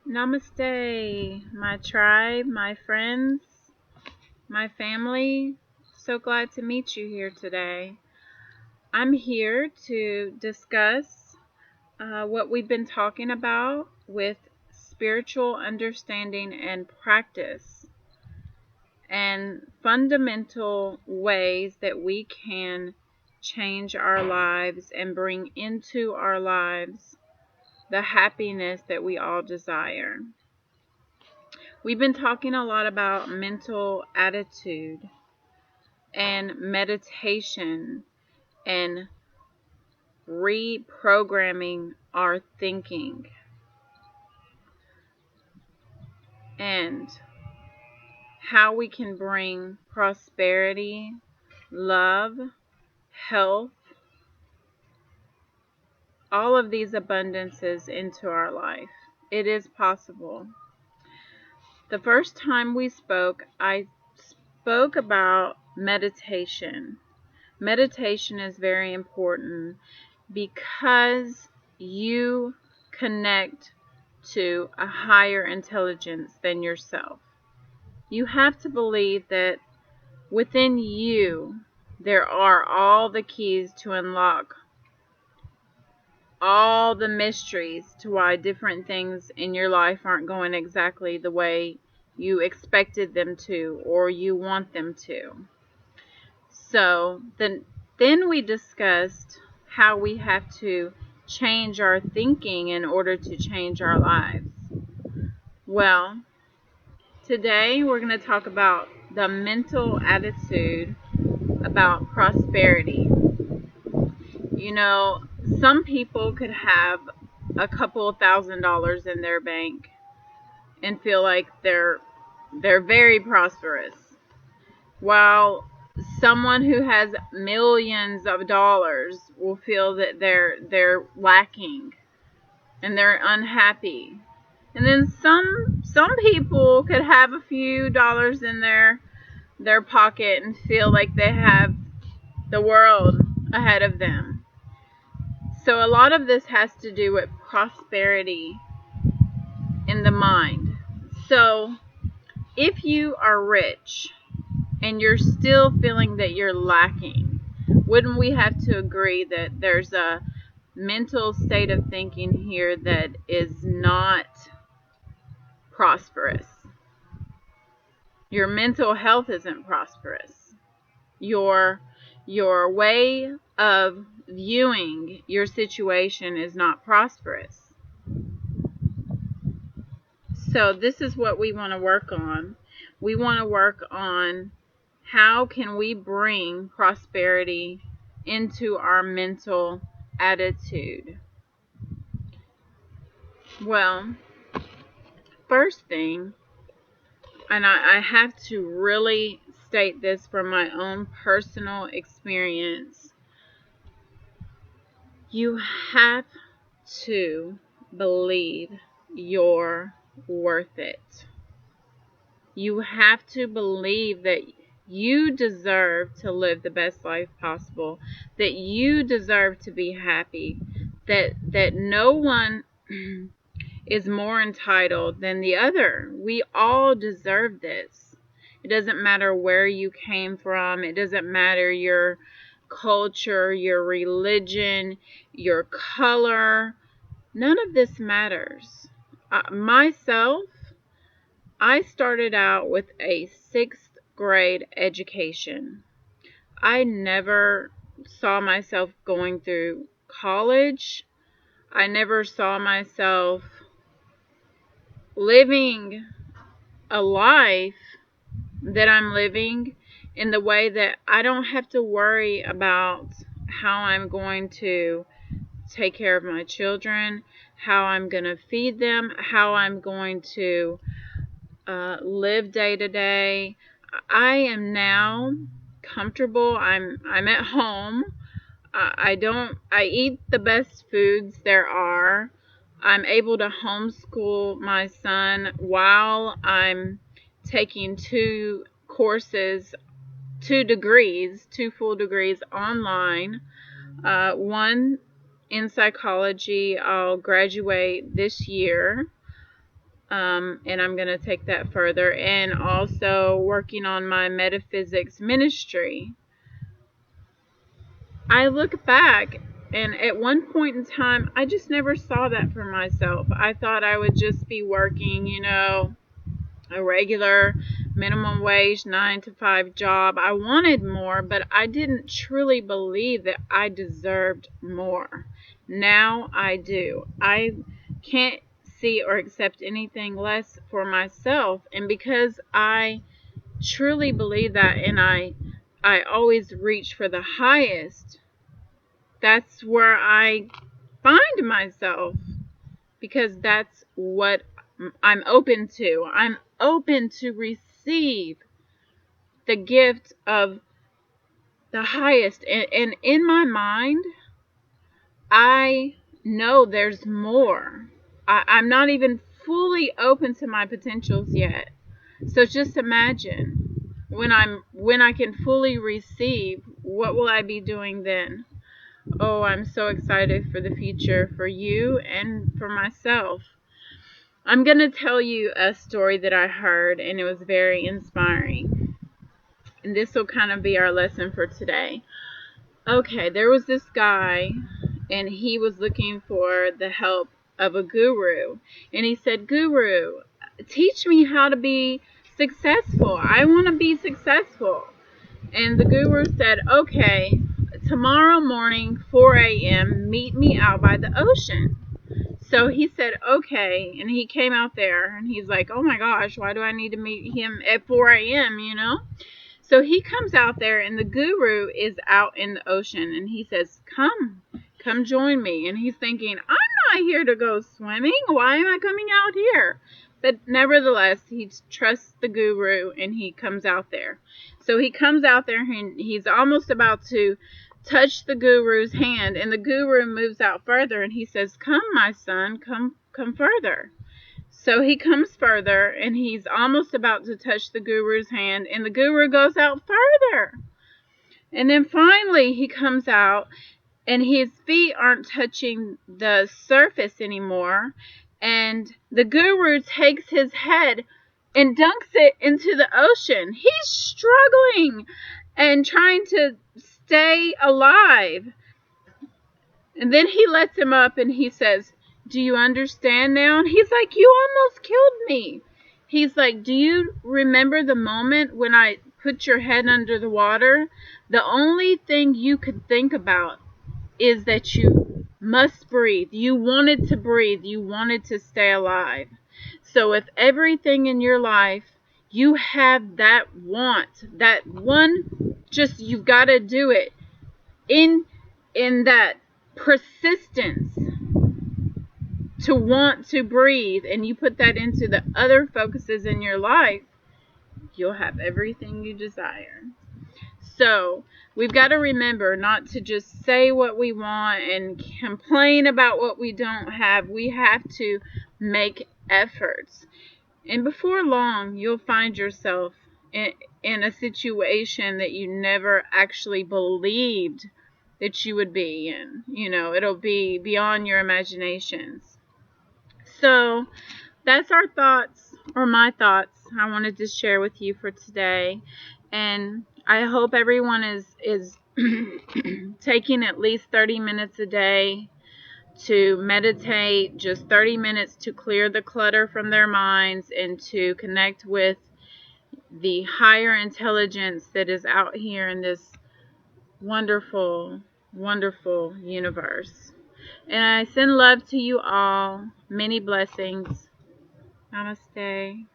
Namaste, my tribe, my friends, my family. So glad to meet you here today. I'm here to discuss what we've been talking about with spiritual understanding and practice, and fundamental ways that we can change our lives and bring into our lives the happiness that we all desire. We've been talking a lot about mental attitude and meditation and reprogramming our thinking and how we can bring prosperity, love, health, all of these abundances into our life. It is possible. The first time we spoke, I spoke about meditation. Meditation is very important because you connect to a higher intelligence than yourself. You have to believe that within you there are all the keys to unlock all the mysteries to why different things in your life aren't going exactly the way you expected them to or you want them to. So then we discussed how we have to change our thinking in order to change our lives. Well, today we're going to talk about the mental attitude about prosperity. You know, some people could have a couple of $1,000s in their bank and feel like they're very prosperous, while someone who has millions of dollars will feel that they're lacking and they're unhappy. And then some people could have a few dollars in their pocket and feel like they have the world ahead of them. So a lot of this has to do with prosperity in the mind. So if you are rich and you're still feeling that you're lacking, wouldn't we have to agree that there's a mental state of thinking here that is not prosperous? Your mental health isn't prosperous. Your way of viewing your situation is not prosperous. So this is what we want to work on. We want to work on how can we bring prosperity into our mental attitude. Well, first thing, and I have to really state this from my own personal experience, you have to believe you're worth it. You have to believe that you deserve to live the best life possible, that you deserve to be happy, that no one is more entitled than the other. We all deserve this. It doesn't matter where you came from. It doesn't matter your culture, your religion, your color. None of this matters. Myself, I started out with a 6th grade education. I never saw myself going through college. I never saw myself living a life that I'm living in the way that I don't have to worry about how I'm going to take care of my children, how I'm going to feed them, how I'm going to live day to day. I am now comfortable. I'm at home. I eat the best foods there are. I'm able to homeschool my son while I'm taking 2 courses, 2 full degrees online. One in psychology. I'll graduate this year. And I'm going to take that further, and also working on my metaphysics ministry. I look back, and at one point in time, I just never saw that for myself. I thought I would just be working, a regular minimum wage 9 to 5 job. I wanted more, but I didn't truly believe that I deserved more. Now I do. I can't see or accept anything less for myself, and because I truly believe that, and I always reach for the highest, that's where I find myself, because that's what I'm open to. I'm open to receive the gift of the highest. And in my mind, I know there's more. I'm not even fully open to my potentials yet. So just imagine when I can fully receive, what will I be doing then? Oh, I'm so excited for the future, for you and for myself. I'm going to tell you a story that I heard, and it was very inspiring. And this will kind of be our lesson for today. Okay, there was this guy, and he was looking for the help of a guru. And he said, "Guru, teach me how to be successful. I want to be successful." And the guru said, "Okay, tomorrow morning, 4 a.m., meet me out by the ocean." So he said, "Okay," and he came out there, and he's like, "Oh my gosh, why do I need to meet him at 4 a.m., So he comes out there, and the guru is out in the ocean, and he says, come join me." And he's thinking, "I'm not here to go swimming. Why am I coming out here?" But nevertheless, he trusts the guru, and he comes out there. So he comes out there, and he's almost about to touch the guru's hand, and the guru moves out further, and he says, "Come, my son, come further." So he comes further, and he's almost about to touch the guru's hand, and the guru goes out further. And then finally he comes out, and his feet aren't touching the surface anymore, and the guru takes his head and dunks it into the ocean. He's struggling and trying to stay alive. And then he lets him up, and he says, "Do you understand now?" And he's like, "You almost killed me." He's like, "Do you remember the moment when I put your head under the water? The only thing you could think about is that you must breathe. You wanted to breathe. You wanted to stay alive. So if everything in your life, you have that want, that one, just you've got to do it in that persistence to want to breathe, and you put that into the other focuses in your life, you'll have everything you desire." So we've got to remember not to just say what we want and complain about what we don't have. We have to make efforts. And before long, you'll find yourself in a situation that you never actually believed that you would be in. It'll be beyond your imaginations. So that's our thoughts, or my thoughts, I wanted to share with you for today. And I hope everyone is taking at least 30 minutes a day to meditate, just 30 minutes to clear the clutter from their minds and to connect with the higher intelligence that is out here in this wonderful, wonderful universe. And I send love to you all. Many blessings. Namaste.